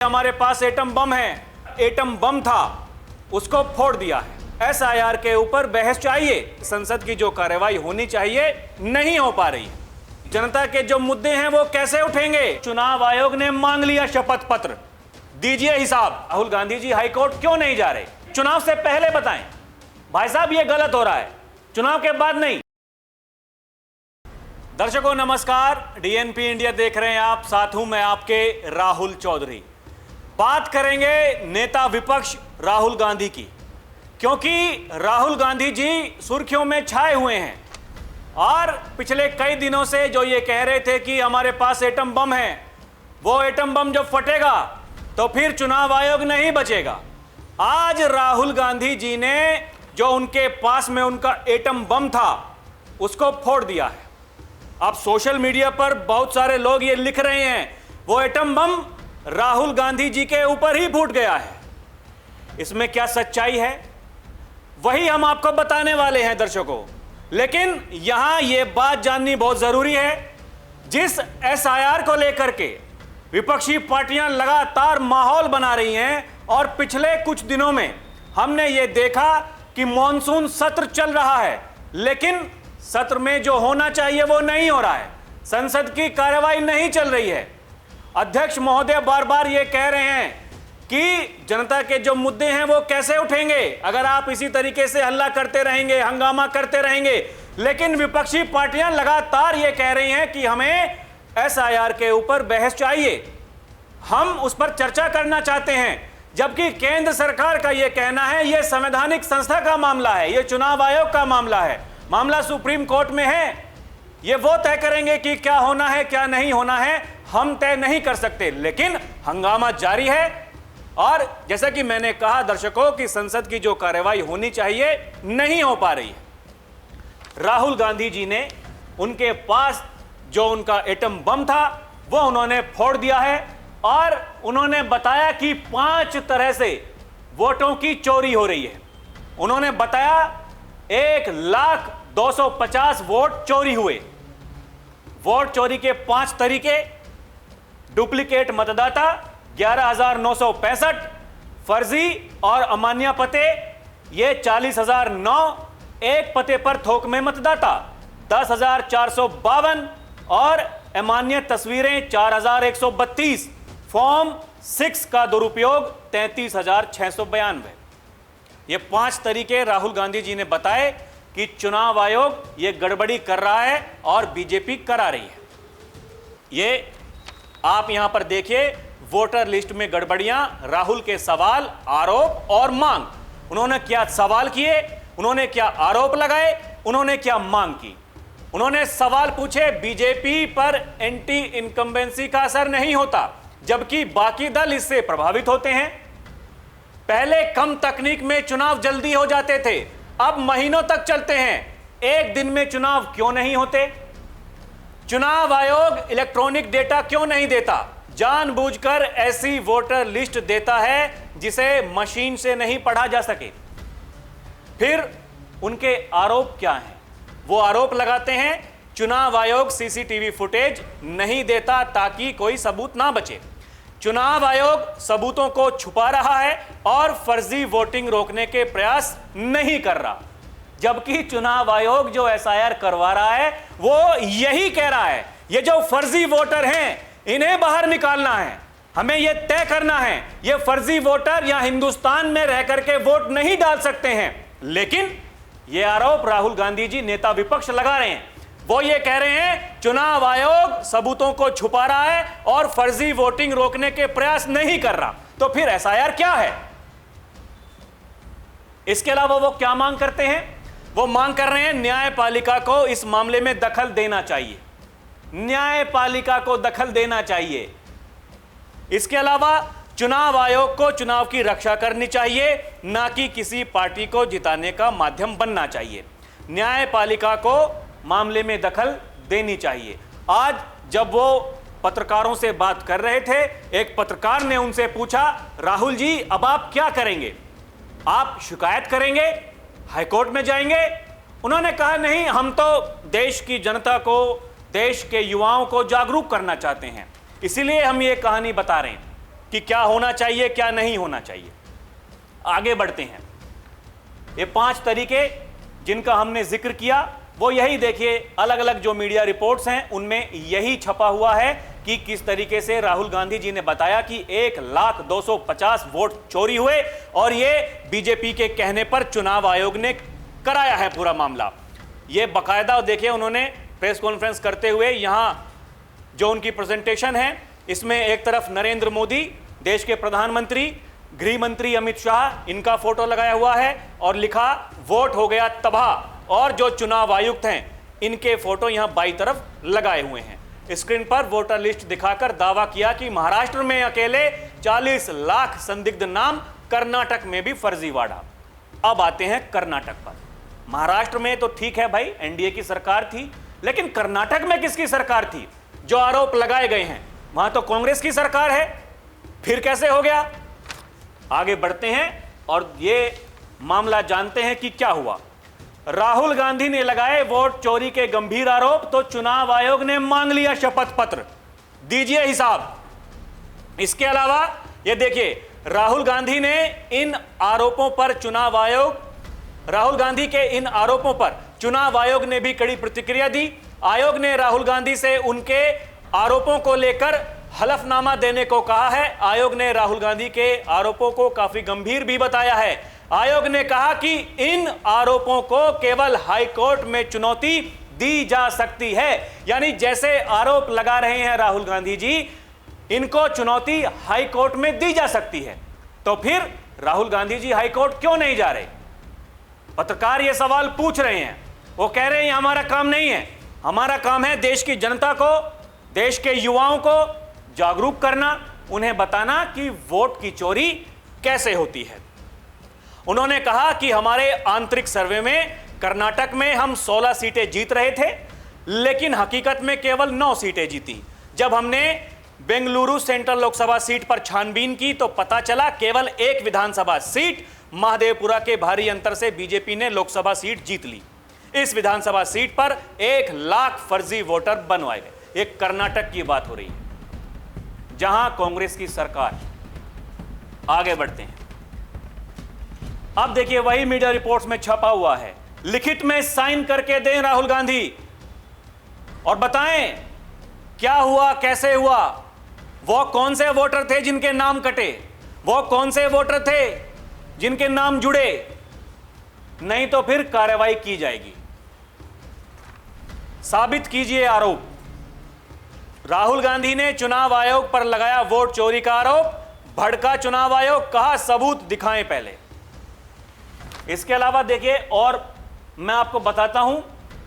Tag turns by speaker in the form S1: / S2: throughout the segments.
S1: हमारे पास atom bomb है, atom bomb था, उसको फोड़ दिया है। एसआईआर के ऊपर बहस चाहिए, संसद की जो कार्यवाही होनी चाहिए नहीं हो पा रही है। जनता के जो मुद्दे हैं वो कैसे उठेंगे? चुनाव आयोग ने मांग लिया शपथ पत्र, दीजिए हिसाब। राहुल गांधी जी हाईकोर्ट क्यों नहीं जा रहे? चुनाव से पहले बताएं भाई साहब, ये गलत हो रहा है, चुनाव के बाद नहीं। दर्शकों नमस्कार, डीएनपी इंडिया देख रहे हैं आप, साथ हूं मैं आपके राहुल चौधरी। बात करेंगे नेता विपक्ष राहुल गांधी की, क्योंकि राहुल गांधी जी सुर्खियों में छाए हुए हैं और पिछले कई दिनों से जो ये कह रहे थे कि हमारे पास एटम बम है, वो एटम बम जब फटेगा तो फिर चुनाव आयोग नहीं बचेगा। आज राहुल गांधी जी ने जो उनके पास में उनका एटम बम था उसको फोड़ दिया है। अब सोशल मीडिया पर बहुत सारे लोग ये लिख रहे हैं वो एटम बम राहुल गांधी जी के ऊपर ही फूट गया है। इसमें क्या सच्चाई है वही हम आपको बताने वाले हैं दर्शकों। लेकिन यहां यह बात जाननी बहुत जरूरी है, जिस एसआईआर को लेकर के विपक्षी पार्टियां लगातार माहौल बना रही हैं और पिछले कुछ दिनों में हमने ये देखा कि मॉनसून सत्र चल रहा है, लेकिन सत्र में जो होना चाहिए वो नहीं हो रहा है, संसद की कार्यवाही नहीं चल रही है। अध्यक्ष महोदय बार बार ये कह रहे हैं कि जनता के जो मुद्दे हैं वो कैसे उठेंगे अगर आप इसी तरीके से हल्ला करते रहेंगे, हंगामा करते रहेंगे। लेकिन विपक्षी पार्टियां लगातार ये कह रही हैं कि हमें एसआईआर के ऊपर बहस चाहिए, हम उस पर चर्चा करना चाहते हैं, जबकि केंद्र सरकार का यह कहना है यह संवैधानिक संस्था का मामला है, यह चुनाव आयोग का मामला है, मामला सुप्रीम कोर्ट में है, ये वो तय करेंगे कि क्या होना है क्या नहीं होना है, हम तय नहीं कर सकते। लेकिन हंगामा जारी है और जैसा कि मैंने कहा दर्शकों कि संसद की जो कार्यवाही होनी चाहिए नहीं हो पा रही है। राहुल गांधी जी ने उनके पास जो उनका एटम बम था वो उन्होंने फोड़ दिया है और उन्होंने बताया कि 5 तरह से वोटों की चोरी हो रही है। उन्होंने बताया 1,250,000 वोट चोरी हुए। वोट चोरी के 5 तरीके: डुप्लीकेट मतदाता 11,965, फर्जी और अमान्य पते ये 40,009, एक पते पर थोक में मतदाता 10,452 और अमान्य तस्वीरें 4,132, फॉर्म 6 का दुरुपयोग 33,692। ये 5 तरीके राहुल गांधी जी ने बताए कि चुनाव आयोग ये गड़बड़ी कर रहा है और बीजेपी करा रही है। ये आप यहां पर देखिए, वोटर लिस्ट में गड़बड़ियां, राहुल के सवाल, आरोप और मांग। उन्होंने क्या सवाल किए, उन्होंने क्या आरोप लगाए, उन्होंने क्या मांग की। उन्होंने सवाल पूछे बीजेपी पर एंटी इनकम्बेंसी का असर नहीं होता, जबकि बाकी दल इससे प्रभावित होते हैं। पहले कम तकनीक में चुनाव जल्दी हो जाते थे, अब महीनों तक चलते हैं, एक दिन में चुनाव क्यों नहीं होते? चुनाव आयोग इलेक्ट्रॉनिक डेटा क्यों नहीं देता? जानबूझकर ऐसी वोटर लिस्ट देता है जिसे मशीन से नहीं पढ़ा जा सके। फिर उनके आरोप क्या हैं? वो आरोप लगाते हैं चुनाव आयोग सीसीटीवी फुटेज नहीं देता ताकि कोई सबूत ना बचे, चुनाव आयोग सबूतों को छुपा रहा है और फर्जी वोटिंग रोकने के प्रयास नहीं कर रहा। जबकि चुनाव आयोग जो एसआईआर करवा रहा है वो यही कह रहा है ये जो फर्जी वोटर हैं इन्हें बाहर निकालना है, हमें यह तय करना है ये फर्जी वोटर या हिंदुस्तान में रह करके वोट नहीं डाल सकते हैं। लेकिन यह आरोप राहुल गांधी जी नेता विपक्ष लगा रहे हैं, वो ये कह रहे हैं चुनाव आयोग सबूतों को छुपा रहा है और फर्जी वोटिंग रोकने के प्रयास नहीं कर रहा। तो फिर एसआईआर क्या है? इसके अलावा वो क्या मांग करते हैं? वो मांग कर रहे हैं न्यायपालिका को इस मामले में दखल देना चाहिए, न्यायपालिका को दखल देना चाहिए। इसके अलावा चुनाव आयोग को चुनाव की रक्षा करनी चाहिए, ना कि किसी पार्टी को जिताने का माध्यम बनना चाहिए। न्यायपालिका को मामले में दखल देनी चाहिए। आज जब वो पत्रकारों से बात कर रहे थे, एक पत्रकार ने उनसे पूछा राहुल जी अब आप क्या करेंगे? आप शिकायत करेंगे, हाईकोर्ट में जाएंगे? उन्होंने कहा नहीं, हम तो देश की जनता को, देश के युवाओं को जागरूक करना चाहते हैं, इसीलिए हम ये कहानी बता रहे हैं। कि क्या होना चाहिए क्या नहीं होना चाहिए। आगे बढ़ते हैं। ये 5 तरीके जिनका हमने जिक्र किया वो यही देखिए, अलग अलग जो मीडिया रिपोर्ट्स हैं उनमें यही छपा हुआ है कि किस तरीके से राहुल गांधी जी ने बताया कि 1,250 वोट चोरी हुए और ये बीजेपी के कहने पर चुनाव आयोग ने कराया है पूरा मामला। ये बाकायदा देखिए उन्होंने प्रेस कॉन्फ्रेंस करते हुए यहां जो उनकी प्रेजेंटेशन है, इसमें एक तरफ नरेंद्र मोदी, देश के प्रधानमंत्री, गृह मंत्री अमित शाह, इनका फोटो लगाया हुआ है और लिखा वोट हो गया तबाह, और जो चुनाव आयुक्त हैं इनके फोटो यहां बाईं तरफ लगाए हुए हैं। स्क्रीन पर वोटर लिस्ट दिखाकर दावा किया कि महाराष्ट्र में अकेले 40 लाख संदिग्ध नाम, कर्नाटक में भी फर्जीवाड़ा। अब आते हैं कर्नाटक पर। महाराष्ट्र में तो ठीक है भाई, एनडीए की सरकार थी, लेकिन कर्नाटक में किसकी सरकार थी? जो आरोप लगाए गए हैं वहां तो कांग्रेस की सरकार है, फिर कैसे हो गया? आगे बढ़ते हैं और ये मामला जानते हैं कि क्या हुआ। राहुल गांधी ने लगाए वोट चोरी के गंभीर आरोप, तो चुनाव आयोग ने मांग लिया शपथ पत्र, दीजिए हिसाब। इसके अलावा ये देखिए, राहुल गांधी ने इन आरोपों पर राहुल गांधी के इन आरोपों पर चुनाव आयोग ने भी कड़ी प्रतिक्रिया दी। आयोग ने राहुल गांधी से उनके आरोपों को लेकर हलफनामा देने को कहा है। आयोग ने राहुल गांधी के आरोपों को काफी गंभीर भी बताया है। आयोग ने कहा कि इन आरोपों को केवल हाई कोर्ट में चुनौती दी जा सकती है, यानी जैसे आरोप लगा रहे हैं राहुल गांधी जी, इनको चुनौती हाई कोर्ट में दी जा सकती है। तो फिर राहुल गांधी जी हाई कोर्ट क्यों नहीं जा रहे? पत्रकार ये सवाल पूछ रहे हैं। वो कह रहे हैं ये हमारा काम नहीं है, हमारा काम है देश की जनता को, देश के युवाओं को जागरूक करना, उन्हें बताना कि वोट की चोरी कैसे होती है। उन्होंने कहा कि हमारे आंतरिक सर्वे में कर्नाटक में हम 16 सीटें जीत रहे थे, लेकिन हकीकत में केवल 9 सीटें जीती। जब हमने बेंगलुरु सेंट्रल लोकसभा सीट पर छानबीन की तो पता चला केवल एक विधानसभा सीट महादेवपुरा के भारी अंतर से बीजेपी ने लोकसभा सीट जीत ली। इस विधानसभा सीट पर 1 लाख फर्जी वोटर बनवाए गए। ये कर्नाटक की बात हो रही है जहां कांग्रेस की सरकार। आगे बढ़ते हैं। अब देखिए वही मीडिया रिपोर्ट्स में छपा हुआ है, लिखित में साइन करके दें राहुल गांधी और बताएं क्या हुआ, कैसे हुआ, वो कौन से वोटर थे जिनके नाम कटे, वो कौन से वोटर थे जिनके नाम जुड़े, नहीं तो फिर कार्रवाई की जाएगी। साबित कीजिए आरोप। राहुल गांधी ने चुनाव आयोग पर लगाया वोट चोरी का आरोप, भड़का चुनाव आयोग, कहा सबूत दिखाएं पहले। इसके अलावा देखिए, और मैं आपको बताता हूं,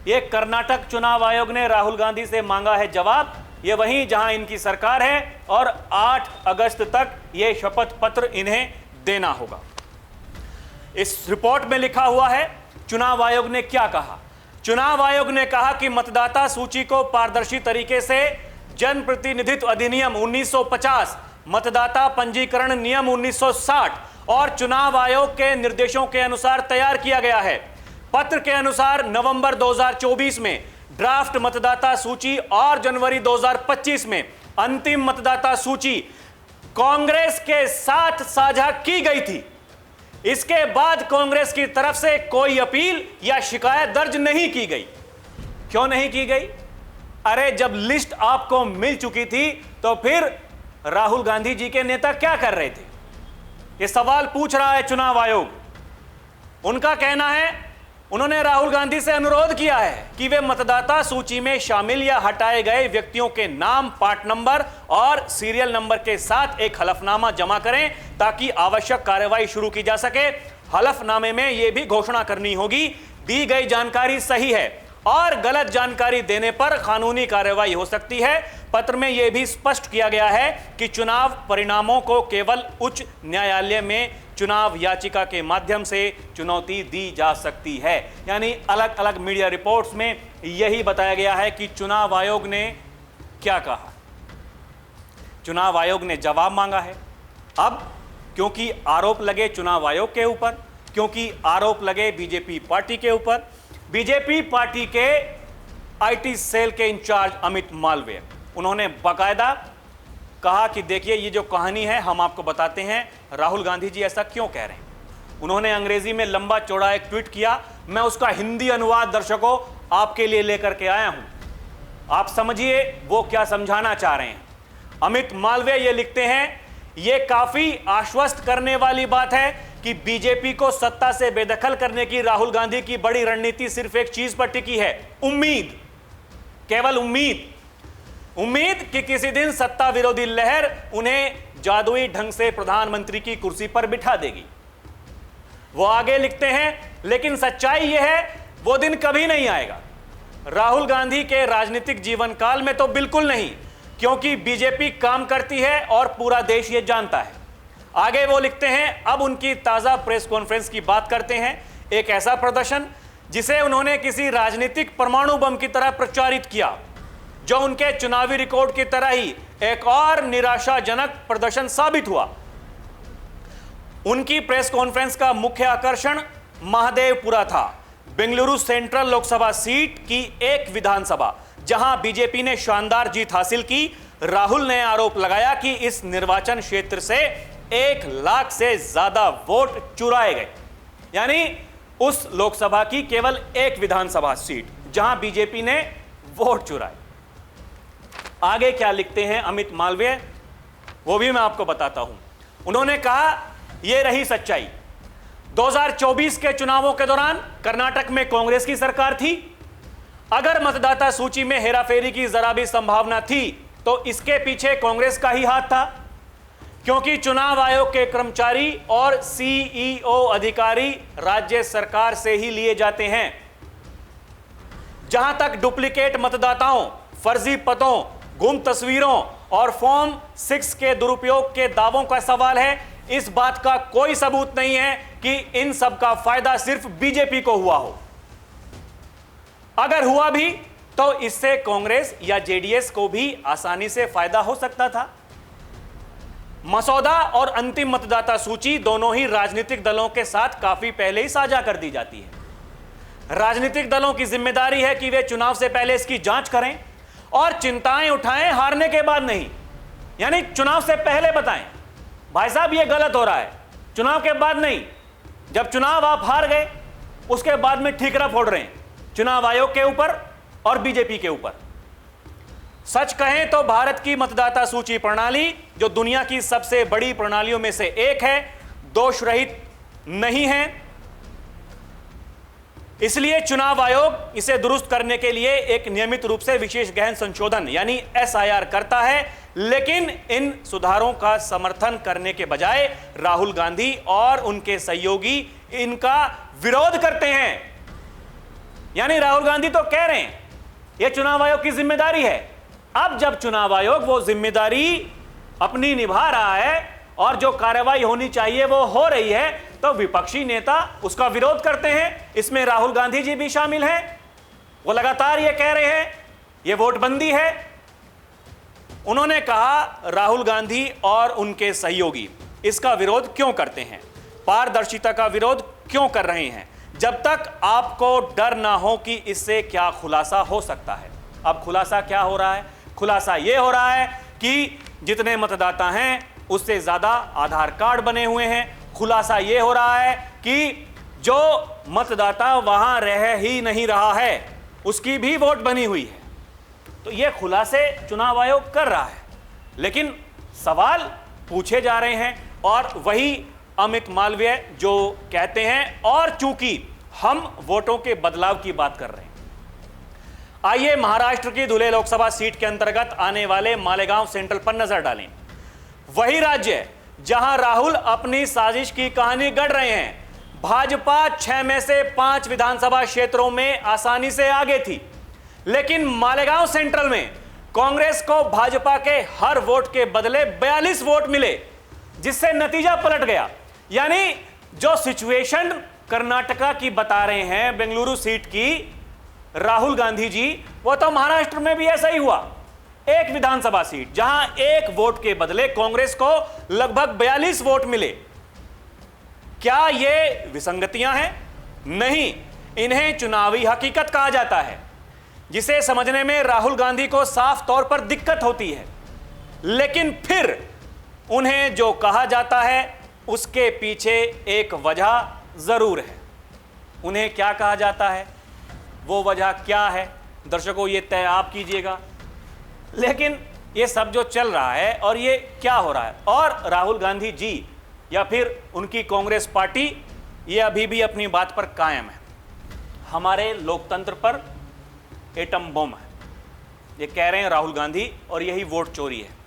S1: यह कर्नाटक चुनाव आयोग ने राहुल गांधी से मांगा है जवाब। यह वहीं जहां इनकी सरकार है और 8 अगस्त तक यह शपथ पत्र इन्हें देना होगा। इस रिपोर्ट में लिखा हुआ है चुनाव आयोग ने क्या कहा। चुनाव आयोग ने कहा कि मतदाता सूची को पारदर्शी तरीके से जनप्रतिनिधित्व अधिनियम 1950, मतदाता पंजीकरण नियम 1960 और चुनाव आयोग के निर्देशों के अनुसार तैयार किया गया है। पत्र के अनुसार नवंबर 2024 में ड्राफ्ट मतदाता सूची और जनवरी 2025 में अंतिम मतदाता सूची कांग्रेस के साथ साझा की गई थी। इसके बाद कांग्रेस की तरफ से कोई अपील या शिकायत दर्ज नहीं की गई। क्यों नहीं की गई? अरे जब लिस्ट आपको मिल चुकी थी तो फिर राहुल गांधी जी के नेता क्या कर रहे थे? यह सवाल पूछ रहा है चुनाव आयोग। उनका कहना है, उन्होंने राहुल गांधी से अनुरोध किया है कि वे मतदाता सूची में शामिल या हटाए गए व्यक्तियों के नाम, पार्ट नंबर और सीरियल नंबर के साथ एक हलफनामा जमा करें ताकि आवश्यक कार्रवाई शुरू की जा सके। हलफनामे में यह भी घोषणा करनी होगी दी गई जानकारी सही है और गलत जानकारी देने पर कानूनी कार्रवाई हो सकती है। पत्र में यह भी स्पष्ट किया गया है कि चुनाव परिणामों को केवल उच्च न्यायालय में चुनाव याचिका के माध्यम से चुनौती दी जा सकती है। यानी अलग अलग मीडिया रिपोर्ट्स में यही बताया गया है कि चुनाव आयोग ने क्या कहा। चुनाव आयोग ने जवाब मांगा है। अब क्योंकि आरोप लगे चुनाव आयोग के ऊपर, क्योंकि आरोप लगे बीजेपी पार्टी के ऊपर, बीजेपी पार्टी के आईटी सेल के इंचार्ज अमित मालवीय, उन्होंने बाकायदा कहा कि देखिए ये जो कहानी है हम आपको बताते हैं राहुल गांधी जी ऐसा क्यों कह रहे हैं। उन्होंने अंग्रेजी में लंबा चौड़ा एक ट्वीट किया, मैं उसका हिंदी अनुवाद दर्शकों आपके लिए लेकर के आया हूं, आप समझिए वो क्या समझाना चाह रहे हैं। अमित मालवीय ये लिखते हैं, ये काफी आश्वस्त करने वाली बात है कि बीजेपी को सत्ता से बेदखल करने की राहुल गांधी की बड़ी रणनीति सिर्फ एक चीज पर टिकी है, उम्मीद, केवल उम्मीद। उम्मीद कि किसी दिन सत्ता विरोधी लहर उन्हें जादुई ढंग से प्रधानमंत्री की कुर्सी पर बिठा देगी। वो आगे लिखते हैं, लेकिन सच्चाई यह है वो दिन कभी नहीं आएगा। राहुल गांधी के राजनीतिक जीवन काल में तो बिल्कुल नहीं, क्योंकि बीजेपी काम करती है और पूरा देश ये जानता है। आगे वो लिखते हैं, अब उनकी ताजा प्रेस कॉन्फ्रेंस की बात करते हैं, एक ऐसा प्रदर्शन जिसे उन्होंने किसी राजनीतिक परमाणु बम की तरह प्रचारित किया, जो उनके चुनावी रिकॉर्ड की तरह ही एक और निराशाजनक प्रदर्शन साबित हुआ। उनकी प्रेस कॉन्फ्रेंस का मुख्य आकर्षण महादेवपुरा था, बेंगलुरु सेंट्रल लोकसभा सीट की एक विधानसभा, जहां बीजेपी ने शानदार जीत हासिल की। राहुल ने आरोप लगाया कि इस निर्वाचन क्षेत्र से 1 लाख से ज्यादा वोट चुराए गए, यानी उस लोकसभा की केवल एक विधानसभा सीट जहां बीजेपी ने वोट चुराए। आगे क्या लिखते हैं अमित मालवीय, वो भी मैं आपको बताता हूं। उन्होंने कहा, यह रही सच्चाई, 2024 के चुनावों के दौरान कर्नाटक में कांग्रेस की सरकार थी। अगर मतदाता सूची में हेराफेरी की जरा भी संभावना थी तो इसके पीछे कांग्रेस का ही हाथ था, क्योंकि चुनाव आयोग के कर्मचारी और सीईओ अधिकारी राज्य सरकार से ही लिए जाते हैं। जहां तक डुप्लीकेट मतदाताओं, फर्जी पतों, गुम तस्वीरों और फॉर्म 6 के दुरुपयोग के दावों का सवाल है, इस बात का कोई सबूत नहीं है कि इन सब का फायदा सिर्फ बीजेपी को हुआ हो। अगर हुआ भी तो इससे कांग्रेस या जेडीएस को भी आसानी से फायदा हो सकता था। मसौदा और अंतिम मतदाता सूची दोनों ही राजनीतिक दलों के साथ काफी पहले ही साझा कर दी जाती है। राजनीतिक दलों की जिम्मेदारी है कि वे चुनाव से पहले इसकी जांच करें और चिंताएं उठाएं, हारने के बाद नहीं, यानी चुनाव से पहले बताएं भाई साहब ये गलत हो रहा है, चुनाव के बाद नहीं। जब चुनाव आप हार गए उसके बाद में ठीकरा फोड़ रहे हैं चुनाव आयोग के ऊपर और बीजेपी के ऊपर। सच कहें तो भारत की मतदाता सूची प्रणाली, जो दुनिया की सबसे बड़ी प्रणालियों में से एक है, दोष रहित नहीं है। इसलिए चुनाव आयोग इसे दुरुस्त करने के लिए एक नियमित रूप से विशेष गहन संशोधन यानी एसआईआर करता है, लेकिन इन सुधारों का समर्थन करने के बजाय राहुल गांधी और उनके सहयोगी इनका विरोध करते हैं। यानी राहुल गांधी तो कह रहे हैं यह चुनाव आयोग की जिम्मेदारी है। अब जब चुनाव आयोग वो जिम्मेदारी अपनी निभा रहा है और जो कार्रवाई होनी चाहिए वो हो रही है, तो विपक्षी नेता उसका विरोध करते हैं। इसमें राहुल गांधी जी भी शामिल हैं। वो लगातार ये कह रहे हैं ये वोटबंदी है। उन्होंने कहा राहुल गांधी और उनके सहयोगी इसका विरोध क्यों करते हैं, पारदर्शिता का विरोध क्यों कर रहे हैं, जब तक आपको डर ना हो कि इससे क्या खुलासा हो सकता है। अब खुलासा क्या हो रहा है? खुलासा यह हो रहा है कि जितने मतदाता हैं उससे ज्यादा आधार कार्ड बने हुए हैं। खुलासा यह हो रहा है कि जो मतदाता वहां रह ही नहीं रहा है उसकी भी वोट बनी हुई है। तो यह खुलासे चुनाव आयोग कर रहा है, लेकिन सवाल पूछे जा रहे हैं और वही अमित मालवीय जो कहते हैं, और चूंकि हम वोटों के बदलाव की बात कर रहे हैं, आइए महाराष्ट्र की धुले लोकसभा सीट के अंतर्गत आने वाले मालेगांव सेंट्रल पर नजर डालें। वही राज्य जहां राहुल अपनी साजिश की कहानी गढ़ रहे हैं। भाजपा 6 में से 5 विधानसभा क्षेत्रों में आसानी से आगे थी, लेकिन मालेगांव सेंट्रल में कांग्रेस को भाजपा के हर वोट के बदले 42 वोट मिले, जिससे नतीजा पलट गया। यानी जो सिचुएशन कर्नाटका की बता रहे हैं, बेंगलुरु सीट की राहुल गांधी जी, वो तो महाराष्ट्र में भी ऐसा ही हुआ। एक विधानसभा सीट जहां 1 वोट के बदले कांग्रेस को लगभग 42 वोट मिले। क्या ये विसंगतियां हैं? नहीं, इन्हें चुनावी हकीकत कहा जाता है, जिसे समझने में राहुल गांधी को साफ तौर पर दिक्कत होती है। लेकिन फिर उन्हें जो कहा जाता है उसके पीछे एक वजह जरूर है। उन्हें क्या कहा जाता है, वो वजह क्या है, दर्शकों ये तय आप कीजिएगा। लेकिन ये सब जो चल रहा है और ये क्या हो रहा है, और राहुल गांधी जी या फिर उनकी कांग्रेस पार्टी ये अभी भी अपनी बात पर कायम है, हमारे लोकतंत्र पर एटम बम है, ये कह रहे हैं राहुल गांधी, और यही वोट चोरी है।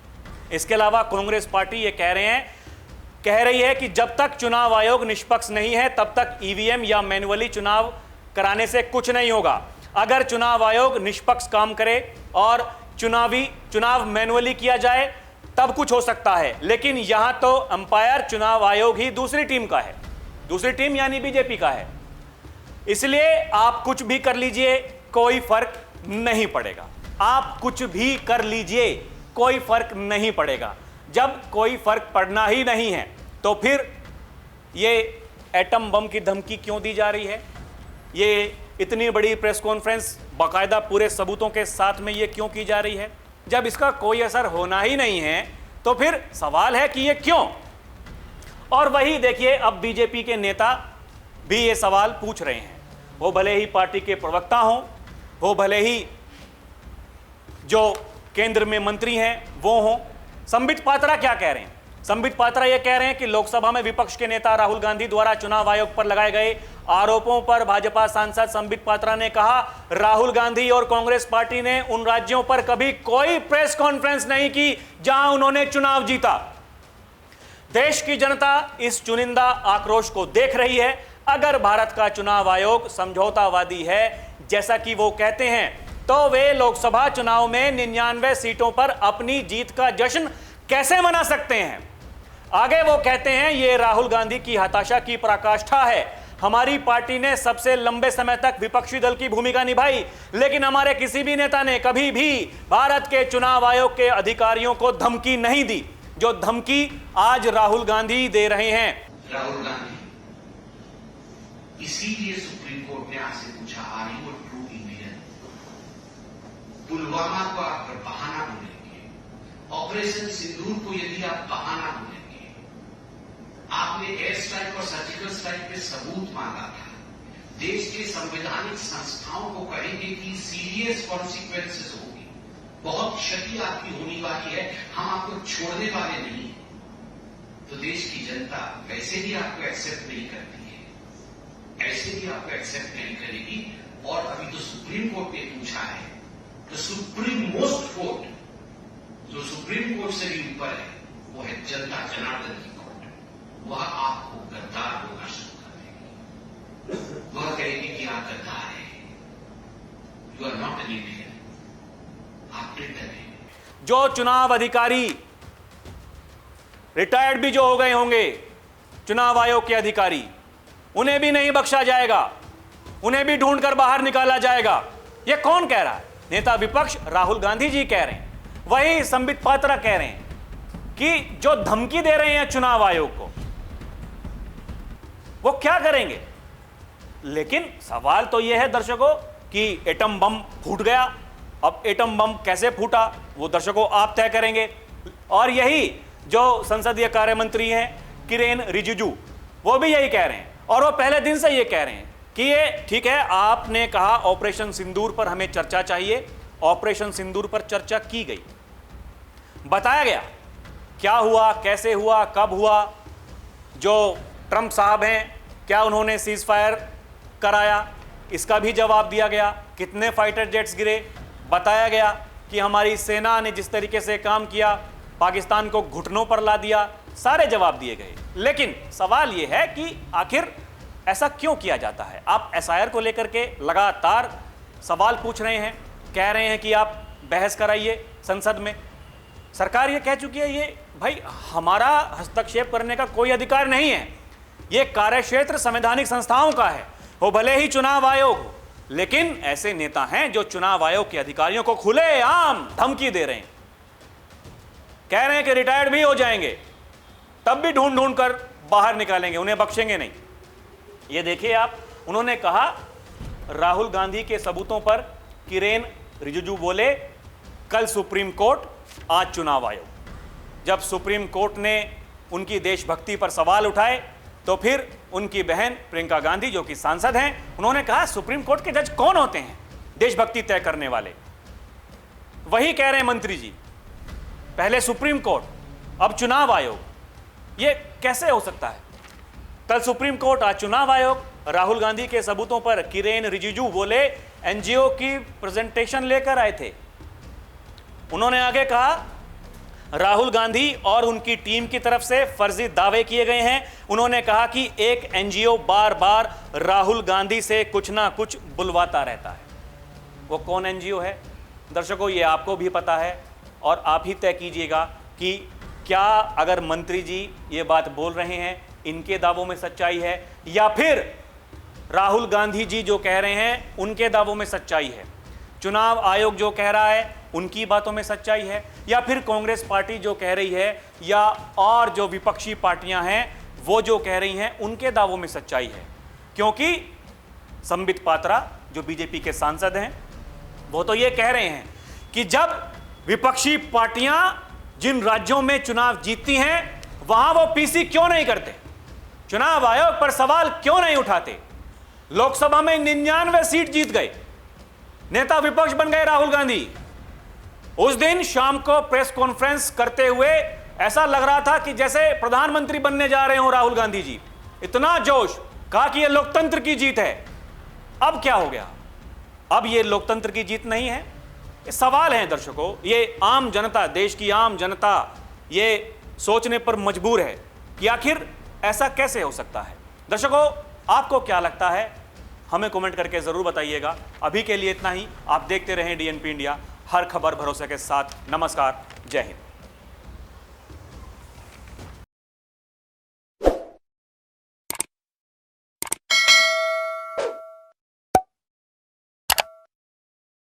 S1: इसके अलावा कांग्रेस पार्टी ये कह रही है कि जब तक चुनाव आयोग निष्पक्ष नहीं है तब तक ईवीएम या मैन्युअली चुनाव कराने से कुछ नहीं होगा। अगर चुनाव आयोग निष्पक्ष काम करे और चुनाव मैन्युअली किया जाए तब कुछ हो सकता है, लेकिन यहां तो अंपायर चुनाव आयोग ही दूसरी टीम का है, दूसरी टीम यानी बीजेपी का है। इसलिए आप कुछ भी कर लीजिए कोई फर्क नहीं पड़ेगा, आप कुछ भी कर लीजिए कोई फर्क नहीं पड़ेगा। जब कोई फर्क पड़ना ही नहीं है तो फिर ये एटम बम की धमकी क्यों दी जा रही है, ये इतनी बड़ी प्रेस कॉन्फ्रेंस बाकायदा पूरे सबूतों के साथ में ये क्यों की जा रही है? जब इसका कोई असर होना ही नहीं है तो फिर सवाल है कि ये क्यों। और वही देखिए, अब बीजेपी के नेता भी ये सवाल पूछ रहे हैं, वो भले ही पार्टी के प्रवक्ता हों, वो भले ही जो केंद्र में मंत्री हैं वो हों। संबित पात्रा क्या कह रहे हैं? संबित पात्रा ये कह रहे हैं कि लोकसभा में विपक्ष के नेता राहुल गांधी द्वारा चुनाव आयोग पर लगाए गए आरोपों पर भाजपा सांसद संबित पात्रा ने कहा, राहुल गांधी और कांग्रेस पार्टी ने उन राज्यों पर कभी कोई प्रेस कॉन्फ्रेंस नहीं की जहां उन्होंने चुनाव जीता। देश की जनता इस चुनिंदा आक्रोश को देख रही है। अगर भारत का चुनाव आयोग समझौतावादी है जैसा कि वो कहते हैं तो वे लोकसभा चुनाव में 99 सीटों पर अपनी जीत का जश्न कैसे मना सकते हैं? आगे वो कहते हैं, ये राहुल गांधी की हताशा की पराकाष्ठा है। हमारी पार्टी ने सबसे लंबे समय तक विपक्षी दल की भूमिका निभाई, लेकिन हमारे किसी भी नेता ने कभी भी भारत के चुनाव आयोग के अधिकारियों को धमकी नहीं दी जो धमकी आज राहुल गांधी दे रहे हैं।
S2: राहुल गांधी इसीलिए सुप्रीम कोर्ट ने आपसे पूछा, are you a true Indian? Pulwama को आप बहाना बोलेंगे, ऑपरेशन सिंदूर को यदि आप बहाना बोलेंगे, आपने एयर स्ट्राइक और सर्जिकल स्ट्राइक पे सबूत मांगा था, देश के संवैधानिक संस्थाओं को कहेंगे कि सीरियस कॉन्सिक्वेंसेस होगी, बहुत क्षति आपकी होने वाली है, हम आपको छोड़ने वाले नहीं, तो देश की जनता वैसे भी आपको एक्सेप्ट नहीं करती है, ऐसे भी आपको एक्सेप्ट नहीं करेगी। और अभी तो सुप्रीम कोर्ट ने पूछा है, तो सुप्रीम मोस्ट कोर्ट जो सुप्रीम कोर्ट से भी ऊपर है वो है जनता जनार्दन की कोर्ट, वह आपको गद्दार होना शुरू कर देगी। वह कहेगी कि आप गद्दार हैं, you are not an Indian, आप ट्रेटर हैं।
S1: जो चुनाव अधिकारी रिटायर्ड भी जो हो गए होंगे चुनाव आयोग के अधिकारी, उन्हें भी नहीं बख्शा जाएगा, उन्हें भी ढूंढकर बाहर निकाला जाएगा। यह कौन कह रहा है? नेता विपक्ष राहुल गांधी जी कह रहे हैं। वही संबित पात्रा कह रहे हैं कि जो धमकी दे रहे हैं चुनाव आयोग को वो क्या करेंगे। लेकिन सवाल तो यह है दर्शकों कि एटम बम फूट गया, अब एटम बम कैसे फूटा वो दर्शकों आप तय करेंगे। और यही जो संसदीय कार्य मंत्री हैं किरेन रिजिजू, वो भी यही कह रहे हैं, और वो पहले दिन से ये कह रहे हैं कि ये ठीक है, आपने कहा ऑपरेशन सिंदूर पर हमें चर्चा चाहिए। ऑपरेशन सिंदूर पर चर्चा की गई, बताया गया क्या हुआ, कैसे हुआ, कब हुआ। जो ट्रंप साहब हैं क्या उन्होंने सीज फायर कराया, इसका भी जवाब दिया गया। कितने फाइटर जेट्स गिरे, बताया गया कि हमारी सेना ने जिस तरीके से काम किया, पाकिस्तान को घुटनों पर ला दिया, सारे जवाब दिए गए। लेकिन सवाल यह है कि आखिर ऐसा क्यों किया जाता है? आप एसआईआर को लेकर के लगातार सवाल पूछ रहे हैं, कह रहे हैं कि आप बहस कराइए संसद में। सरकार ये कह चुकी है, ये भाई हमारा हस्तक्षेप करने का कोई अधिकार नहीं है, ये कार्यक्षेत्र संवैधानिक संस्थाओं का है, वो भले ही चुनाव आयोग हो। लेकिन ऐसे नेता हैं जो चुनाव आयोग के अधिकारियों को खुलेआम धमकी दे रहे हैं, कह रहे हैं कि रिटायर्ड भी हो जाएंगे तब भी ढूंढ ढूंढ कर बाहर निकालेंगे, उन्हें बख्शेंगे नहीं। ये देखिए आप, उन्होंने कहा राहुल गांधी के सबूतों पर किरेन रिजिजू बोले, कल सुप्रीम कोर्ट आज चुनाव आयोग। जब सुप्रीम कोर्ट ने उनकी देशभक्ति पर सवाल उठाए तो फिर उनकी बहन प्रियंका गांधी जो कि सांसद हैं, उन्होंने कहा सुप्रीम कोर्ट के जज कौन होते हैं देशभक्ति तय करने वाले। वही कह रहे हैं मंत्री जी, पहले सुप्रीम कोर्ट, अब चुनाव आयोग। ये कैसे हो सकता है? कल सुप्रीम कोर्ट, आज चुनाव आयोग। राहुल गांधी के सबूतों पर किरेन रिजिजू बोले एनजीओ की प्रेजेंटेशन लेकर आए थे। उन्होंने आगे कहा राहुल गांधी और उनकी टीम की तरफ से फर्जी दावे किए गए हैं। उन्होंने कहा कि एक एनजीओ बार बार राहुल गांधी से कुछ ना कुछ बुलवाता रहता है। वो कौन एनजीओ है? दर्शकों, ये आपको भी पता है और आप ही तय कीजिएगा कि क्या अगर मंत्री जी ये बात बोल रहे हैं इनके दावों में सच्चाई है या फिर राहुल गांधी जी जो कह रहे हैं उनके दावों में सच्चाई है। चुनाव आयोग जो कह रहा है उनकी बातों में सच्चाई है या फिर कांग्रेस पार्टी जो कह रही है या और जो विपक्षी पार्टियां हैं वो जो कह रही हैं उनके दावों में सच्चाई है। क्योंकि संबित पात्रा जो बीजेपी के सांसद हैं वो तो ये कह रहे हैं कि जब विपक्षी पार्टियां जिन राज्यों में चुनाव जीतती हैं वहां वो पीसी क्यों नहीं करते, चुनाव आयोग पर सवाल क्यों नहीं उठाते। लोकसभा में 99 सीट जीत गए, नेता विपक्ष बन गए राहुल गांधी। उस दिन शाम को प्रेस कॉन्फ्रेंस करते हुए ऐसा लग रहा था कि जैसे प्रधानमंत्री बनने जा रहे हो राहुल गांधी जी, इतना जोश, कहा कि यह लोकतंत्र की जीत है। अब क्या हो गया? अब यह लोकतंत्र की जीत नहीं है। ये सवाल है दर्शकों, ये आम जनता, देश की आम जनता ये सोचने पर मजबूर है कि आखिर ऐसा कैसे हो सकता है। दर्शकों, आपको क्या लगता है हमें कमेंट करके जरूर बताइएगा। अभी के लिए इतना ही। आप देखते रहें डीएनपी इंडिया, हर खबर भरोसे के साथ। नमस्कार, जय हिंद।